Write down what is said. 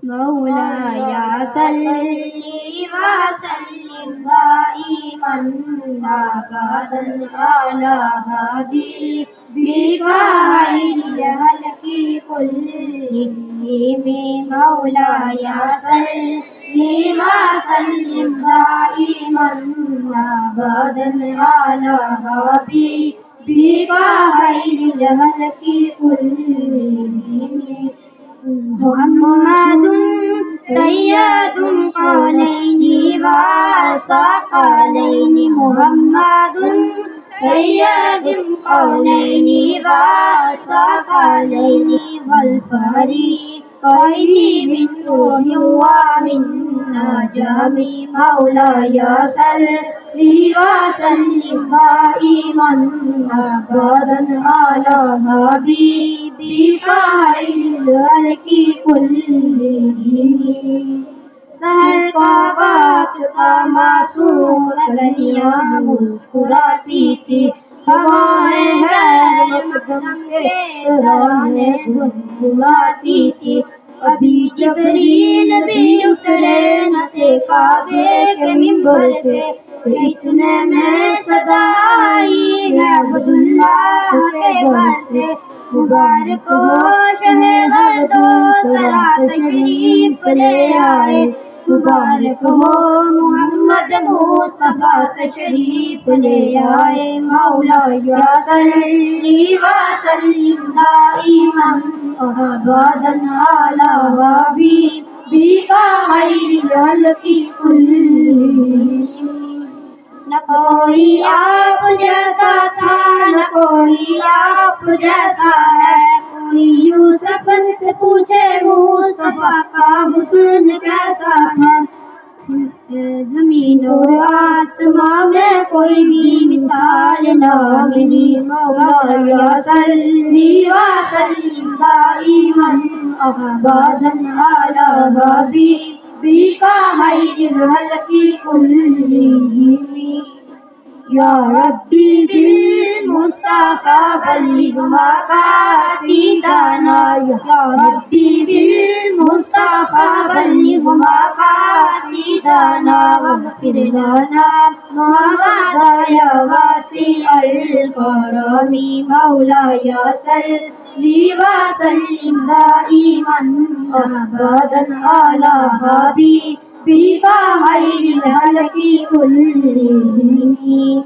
مولاي صل وسلم دائما أبدا على حبيبك خير الخلق كلهم مولاي صل وسلم دائما أبدا على حبيبك خير الخلق كلهم محمد سيد القولين والثقلين محمد سيد القولين والثقلين والفريقين من نور ومن نجم مولاي صل وسلم دائما أبدا على حبيبك خير الخلق كلهم سحر کا وقت تھا معصوم گلیاں مسکراتی تھی ہوائیں غیر مقدم کے ترانے گنگناتی تھی ابھی جبریل بھی اترے نہ تھے کعبے کے منبر سے اتنے میں صدا آئی ہے عبداللہ کے گھر سے مبارک ہو شہ گرد و سرا تشریف لے آئے مبارک ہو محمد مصطفیٰ تشریف لے آئے مولاي صل وسلم دائما أبدا على حبيبك خير الخلق كلهم نہ کوئی آپ جیسا تھا نہ کوئی آپ جیسا ہے کوئی یوسف سے پوچھے مصطفیٰ کا حسن کیسا تھا زمین و آسماں میں کوئی بھی مثال نہ ملی مولاي صل وسلم دائما أبدا على حبيبك خير الخلق كلهم یا ربی بالمصطفى بلغ مقاصدنا یا ربی بالمصطفى بلغ مقاصدنا واغفر لنا محمد یا واسع الکرم مولاي صل وسلم دائما أبدا على حبيبك خير الخلق كلهم